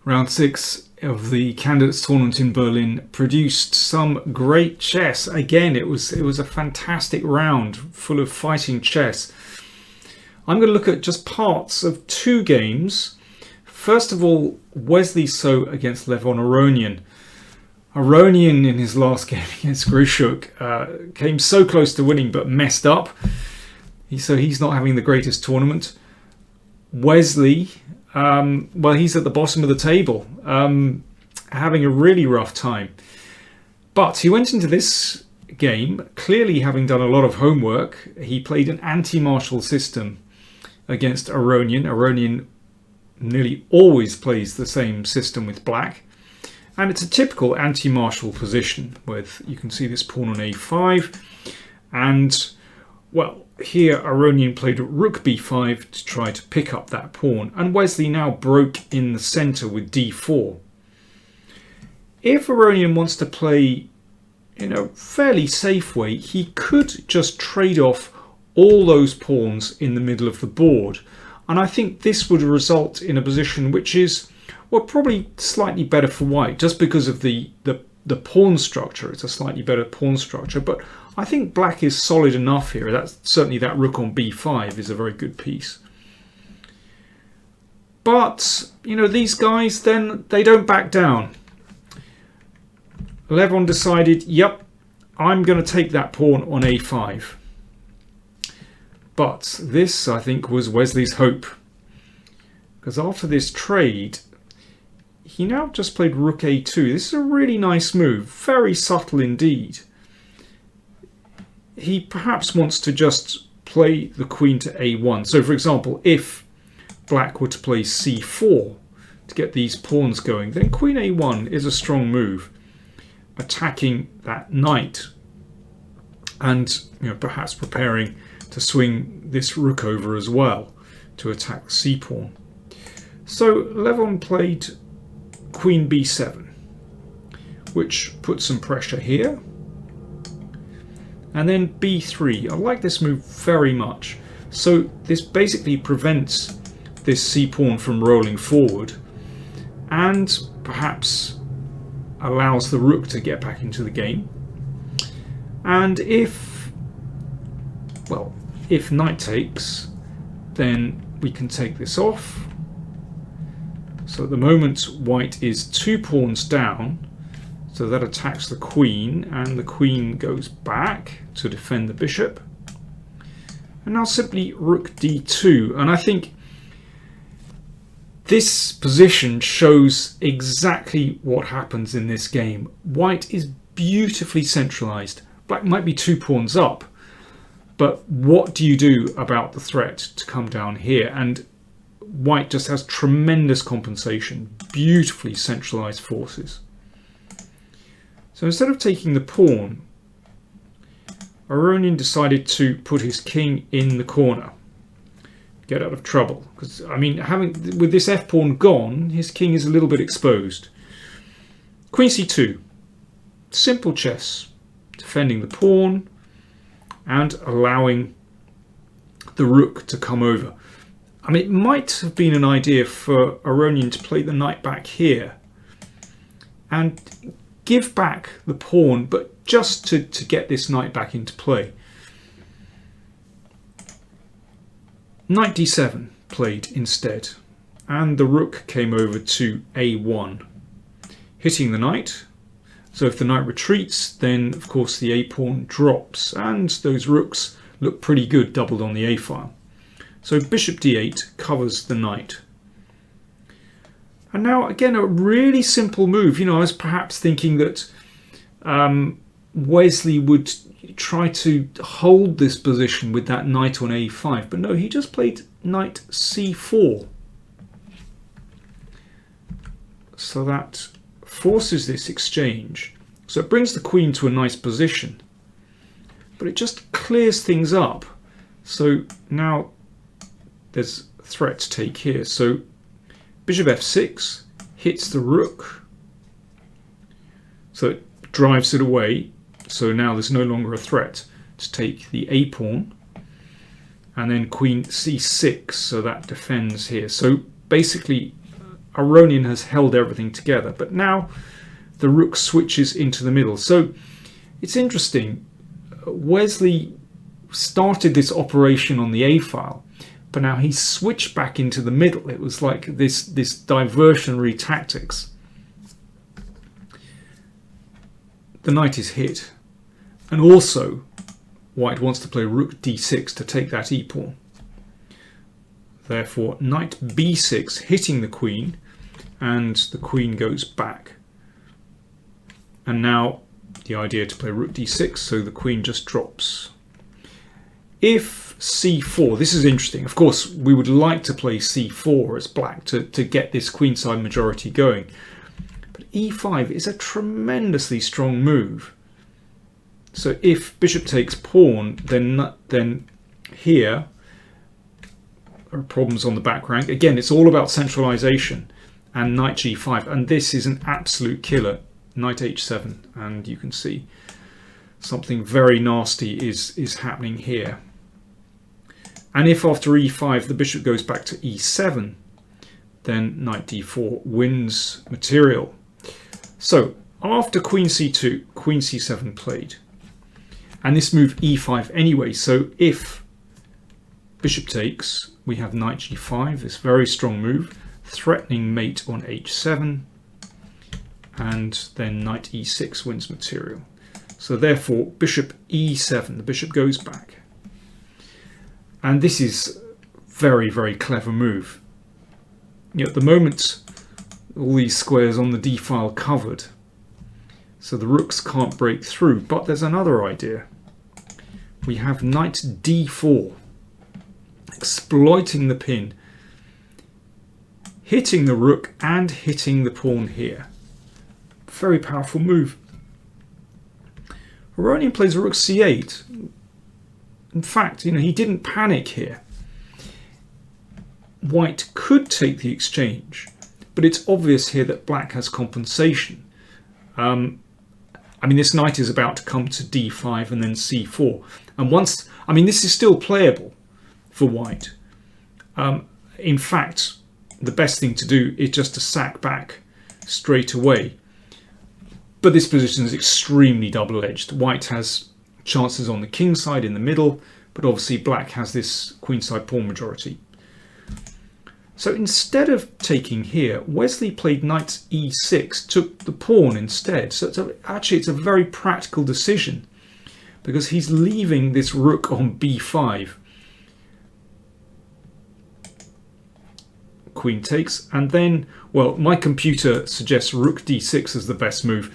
Round 6 of the candidates tournament in Berlin produced some great chess. Again, it was a fantastic round full of fighting chess. I'm going to look at just parts of two games. First of all, Wesley So against Levon Aronian. Aronian in his last game against Grushuk came so close to winning but messed up. So he's not having the greatest tournament. Wesley, well, he's at the bottom of the table, having a really rough time. But he went into this game clearly having done a lot of homework. He played an anti-Marshall system against Aronian. Aronian nearly always plays the same system with black. And it's a typical anti-Marshall position with, you can see this pawn on a5. And, well, here Aronian played rook b5 to try to pick up that pawn. And Wesley now broke in the center with d4. If Aronian wants to play in a fairly safe way, he could just trade off all those pawns in the middle of the board. And I think this would result in a position which is, well, probably slightly better for white, just because of the pawn structure. It's a slightly better pawn structure, but I think black is solid enough here. That's certainly, that rook on b5 is a very good piece. But, you know, these guys, then they don't back down. Levon decided, yep, I'm going to take that pawn on a5. But this, I think, was Wesley's hope. Because after this trade, he now just played rook a2. This is a really nice move, very subtle indeed. He perhaps wants to just play the queen to a1. So, for example, if black were to play c4 to get these pawns going, then queen a1 is a strong move, attacking that knight and, you know, perhaps preparing to swing this rook over as well to attack the c-pawn. So Levon played queen b7, which puts some pressure here. And then b3. I like this move very much. So this basically prevents this c-pawn from rolling forward and perhaps allows the rook to get back into the game. And if, well, if knight takes, then we can take this off. So at the moment, white is 2 pawns down, so that attacks the queen, and the queen goes back to defend the bishop. And now simply rook d2, and I think this position shows exactly what happens in this game. White is beautifully centralized. Black might be 2 pawns up, but what do you do about the threat to come down here? And white just has tremendous compensation, beautifully centralized forces. So instead of taking the pawn, Aronian decided to put his king in the corner, get out of trouble. Because, I mean, with this f-pawn gone, his king is a little bit exposed. Queen c2, simple chess, defending the pawn and allowing the rook to come over. I mean, it might have been an idea for Aronian to play the knight back here and give back the pawn, but just to get this knight back into play. Knight d7 played instead, and the rook came over to a1, hitting the knight. So if the knight retreats, then of course the a-pawn drops, and those rooks look pretty good doubled on the a-file. So bishop d8 covers the knight. And now again, a really simple move. You know, I was perhaps thinking that Wesley would try to hold this position with that knight on a5, but no, he just played knight c4. So that forces this exchange. So it brings the queen to a nice position, but it just clears things up. So now there's a threat to take here. So bishop f6 hits the rook, so it drives it away. So now there's no longer a threat to take the a-pawn, and then queen c6, so that defends here. So basically Aronian has held everything together, but now the rook switches into the middle. So it's interesting. Wesley started this operation on the A file, but now he switched back into the middle. It was like this diversionary tactics. The knight is hit, and also white wants to play rook d6 to take that e-pawn. Therefore, knight b6 hitting the queen, and the queen goes back. And now the idea to play rook d6, so the queen just drops. If c4, this is interesting. Of course, we would like to play c4 as black to get this queenside majority going. But e5 is a tremendously strong move. So if bishop takes pawn, then here are problems on the back rank. Again, it's all about centralization, and knight g5, and this is an absolute killer. Knight h7, and you can see something very nasty is happening here. And if after e5 the bishop goes back to e7, then knight d4 wins material. So after queen c2, queen c7 played, and this move e5 anyway. So if bishop takes, we have knight g5, this very strong move, threatening mate on h7, and then knight e6 wins material. So therefore bishop e7, the bishop goes back. And this is very, very clever move. You know, at the moment all these squares on the d file covered, so the rooks can't break through. But there's another idea. We have knight d4, exploiting the pin, hitting the rook and hitting the pawn here. Very powerful move. Aronian plays rook c8. In fact, you know, he didn't panic here. White could take the exchange, but it's obvious here that black has compensation. I mean, this knight is about to come to d5 and then c4. And once, I mean, this is still playable for white. In fact, the best thing to do is just to sack back straight away. But this position is extremely double-edged. White has chances on the king side in the middle, but obviously black has this queenside pawn majority. So instead of taking here, Wesley played knight e6, took the pawn instead. So actually it's a very practical decision, because he's leaving this rook on b5. Queen takes, and then, well, my computer suggests rook d6 as the best move.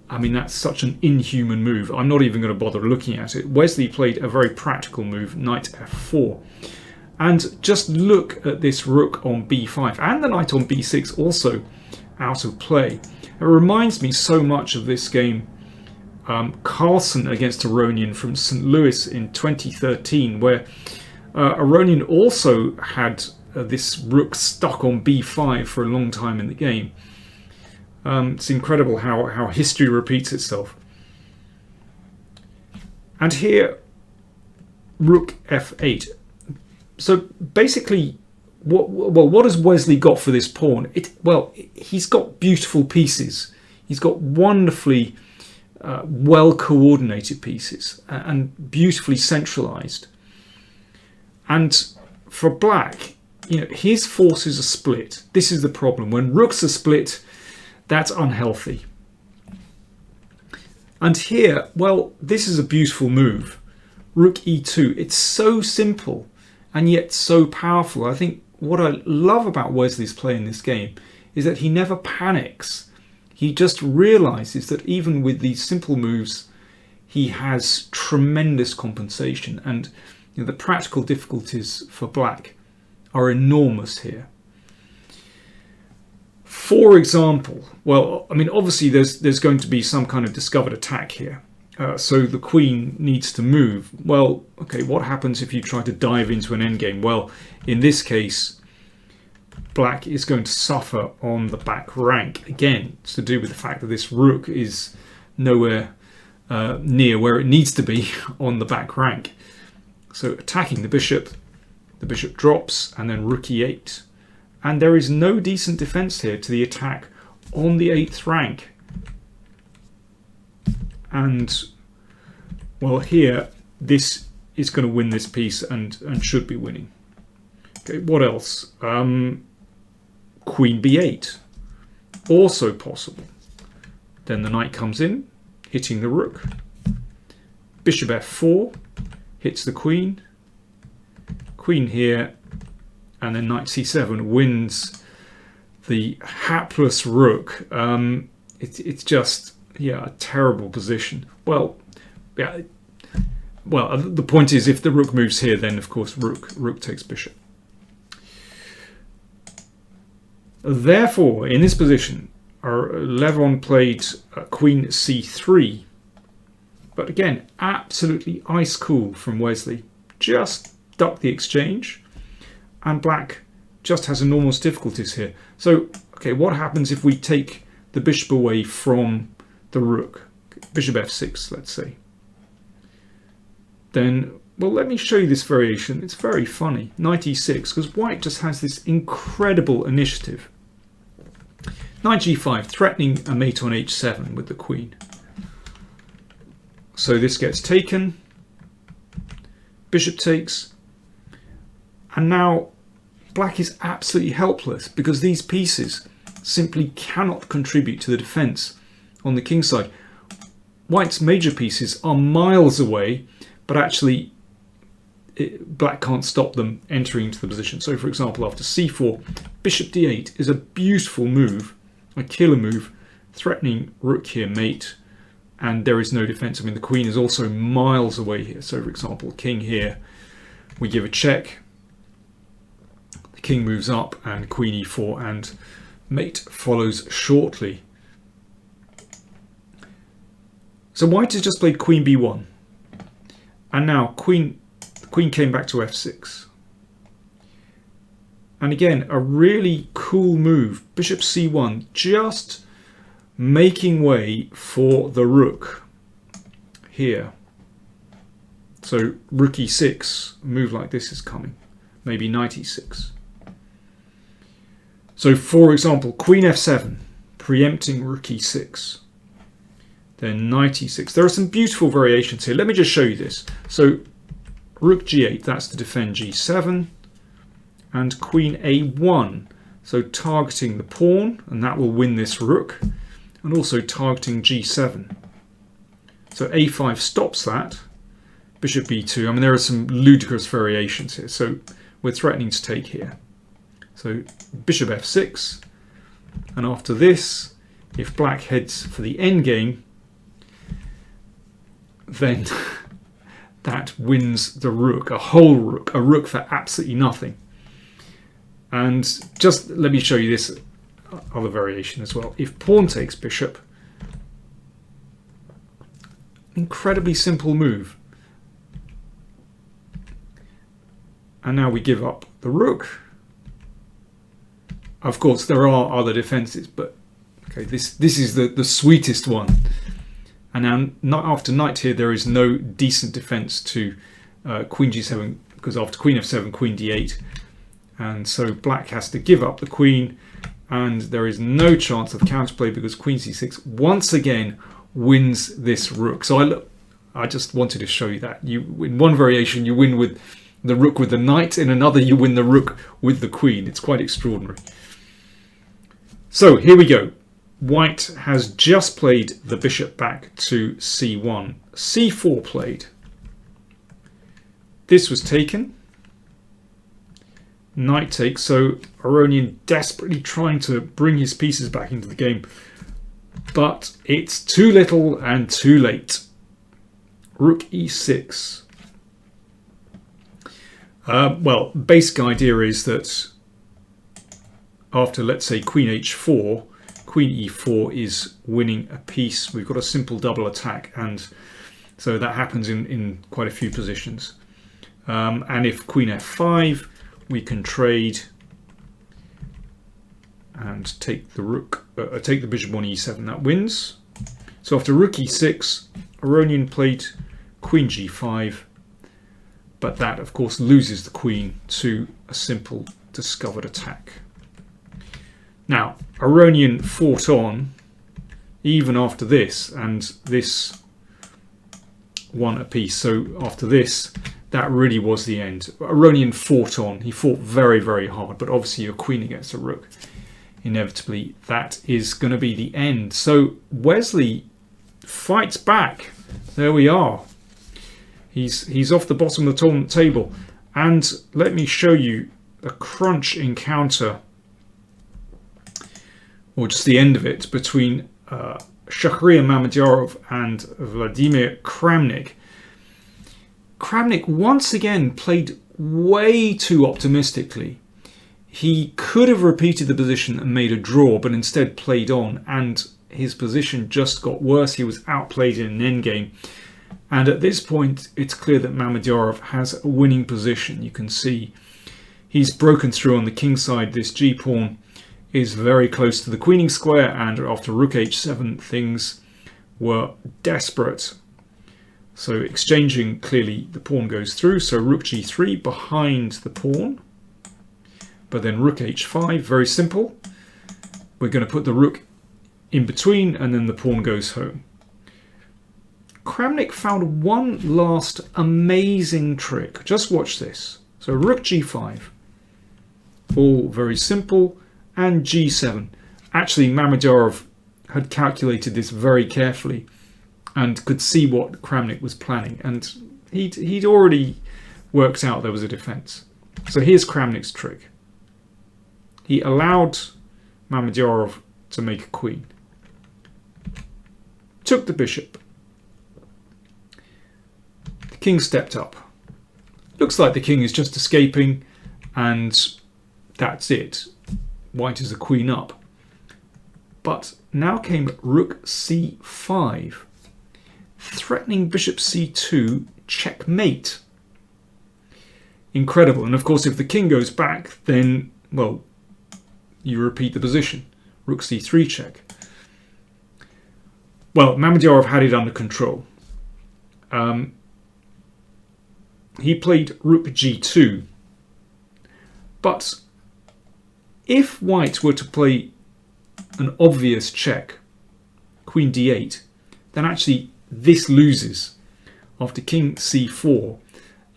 I mean, that's such an inhuman move. I'm not even going to bother looking at it. Wesley played a very practical move, knight f4. And just look at this rook on b5 and the knight on b6 also out of play. It reminds me so much of this game, Carlsen against Aronian from St. Louis in 2013, where Aronian also had this rook stuck on b5 for a long time in the game. It's incredible how history repeats itself. And here, rook f8. So basically, what has Wesley got for this pawn? Well, he's got beautiful pieces. He's got wonderfully well-coordinated pieces and beautifully centralized. And for black, you know, his forces are split. This is the problem. When rooks are split, that's unhealthy. And here, well, this is a beautiful move. Rook e2. It's so simple and yet so powerful. I think what I love about Wesley's play in this game is that he never panics. He just realizes that even with these simple moves, he has tremendous compensation, and you know, the practical difficulties for black are enormous here. For example, well, I mean, obviously there's going to be some kind of discovered attack here. So the queen needs to move. Well, okay, what happens if you try to dive into an endgame? Well, in this case, black is going to suffer on the back rank. Again, it's to do with the fact that this rook is nowhere near where it needs to be on the back rank. So attacking the bishop drops, and then rook e8. And there is no decent defense here to the attack on the 8th rank. And, well, here, this is going to win this piece and should be winning. Okay, what else? Queen b8. Also possible. Then the knight comes in, hitting the rook. Bishop f4 hits the queen. Queen here, and then knight c7 wins the hapless rook. It's just, yeah, a terrible position. Well, yeah. Well, the point is, if the rook moves here, then of course rook takes bishop. Therefore, in this position, Levon played queen c3. But again, absolutely ice cool from Wesley. Just duck the exchange. And black just has enormous difficulties here. So, okay, what happens if we take the bishop away from the rook? Bishop f6, let's say. Then, well, let me show you this variation. It's very funny. Knight e6, because white just has this incredible initiative. Knight g5, threatening a mate on h7 with the queen. So this gets taken. Bishop takes. And now black is absolutely helpless because these pieces simply cannot contribute to the defense on the king side. White's major pieces are miles away, but actually black can't stop them entering into the position. So for example, after c4, bishop d8 is a beautiful move, a killer move, threatening rook here, mate, and there is no defense. I mean, the queen is also miles away here. So for example, king here, we give a check, the king moves up, and queen e4, and mate follows shortly. So white has just played queen b1, and now queen came back to f6. And again, a really cool move, bishop c1, just making way for the rook here. So rook e6, a move like this is coming, maybe knight e6. So for example, queen f7, preempting rook e6. Then knight e6. There are some beautiful variations here. Let me just show you this. So rook g8, that's to defend g7. And queen a1, so targeting the pawn, and that will win this rook. And also targeting g7. So a5 stops that. Bishop b2. I mean, there are some ludicrous variations here. So we're threatening to take here. So bishop f6. And after this, if black heads for the endgame, then that wins the rook, a whole rook, a rook for absolutely nothing. And just let me show you this other variation as well. If pawn takes bishop, incredibly simple move. And now we give up the rook. Of course, there are other defenses, but okay, this is the sweetest one. And now after knight here, there is no decent defense to queen g7, because after queen f7, queen d8. And so black has to give up the queen, and there is no chance of counterplay because queen c6 once again wins this rook. So I just wanted to show you that. In one variation, you win with the rook with the knight. In another, you win the rook with the queen. It's quite extraordinary. So here we go. White has just played the bishop back to c1. c4 played. This was taken. Knight takes. So Aronian desperately trying to bring his pieces back into the game. But it's too little and too late. Rook e6. Well, basic idea is that after, let's say, queen h4, queen e4 is winning a piece. We've got a simple double attack, and so that happens in quite a few positions. And if queen f5, we can trade and take the rook, take the bishop on e7. That wins. So after rook e6, Aronian played queen g5, but that, of course, loses the queen to a simple discovered attack. Now, Aronian fought on even after this, and this won a piece. So after this, that really was the end. Aronian fought on. He fought very, very hard, but obviously your queen against a rook, inevitably that is going to be the end. So Wesley fights back. There we are. He's off the bottom of the tournament table. And let me show you a crunch encounter, or just the end of it, between Aronian and Mamedyarov and Vladimir Kramnik. Kramnik once again played way too optimistically. He could have repeated the position and made a draw, but instead played on, and his position just got worse. He was outplayed in an endgame. And at this point, it's clear that Mamedyarov has a winning position. You can see he's broken through on the king side. This g-pawn is very close to the queening square, and after rook h7, things were desperate. So exchanging, clearly the pawn goes through. So rook g3 behind the pawn. But then rook h5, very simple. We're going to put the rook in between, and then the pawn goes home. Kramnik found one last amazing trick. Just watch this. So rook g5, all very simple, and g7. Actually, Mamedyarov had calculated this very carefully and could see what Kramnik was planning, and he'd already worked out there was a defense. So here's Kramnik's trick. He allowed Mamedyarov to make a queen, took the bishop. The king stepped up. Looks like the king is just escaping, and that's it. White is a queen up. But now came rook c5, threatening bishop c2, checkmate. Incredible. And of course, if the king goes back, then, well, you repeat the position. Rook c3 check. Well, Mamedyarov had it under control. He played rook g2. But if white were to play an obvious check, queen d8, then actually this loses after king c4.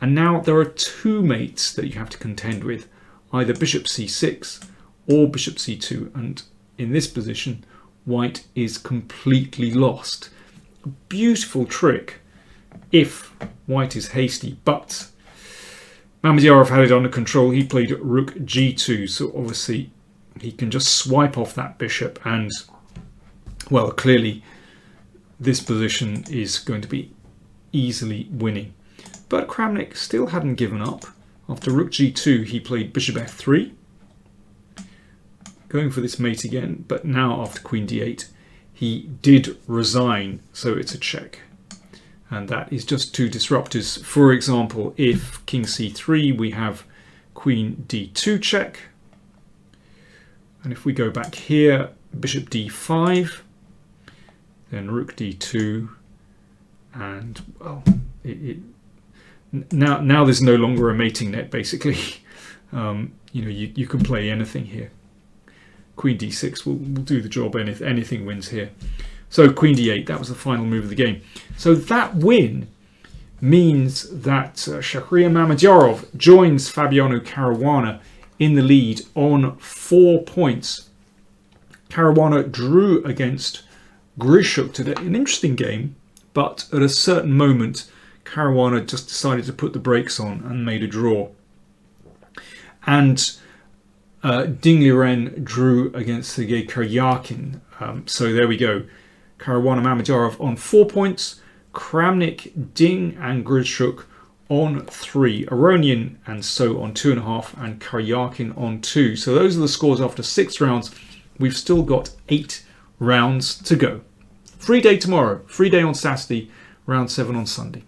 And now there are two mates that you have to contend with, either bishop c6 or bishop c2. And in this position, white is completely lost. A beautiful trick if white is hasty, but Mamedyarov had it under control. He played rook g2, so obviously he can just swipe off that bishop, and, well, clearly this position is going to be easily winning. But Kramnik still hadn't given up. After rook g2, he played bishop f3, going for this mate again, but now after queen d8, he did resign, so it's a check. And that is just too disruptive. For example, if king c3, we have queen d2 check. And if we go back here, bishop d5, then rook d2, and, well, now there's no longer a mating net, basically. You know, you can play anything here. Queen d6 will do the job. Anything wins here. So queen d8, that was the final move of the game. So that win means that Aronian and Mamedyarov joins Fabiano Caruana in the lead on 4 points. Caruana drew against Grishuk today. An interesting game, but at a certain moment, Caruana just decided to put the brakes on and made a draw. And Ding Liren drew against Sergei Karyakin. So there we go. Caruana and Mamedyarov on 4 points. Kramnik, Ding and Grishuk on 3. Aronian and So on 2.5, and Karyakin on 2. So those are the scores after 6 rounds. We've still got 8 rounds to go. Free day tomorrow. Free day on Saturday. Round 7 on Sunday.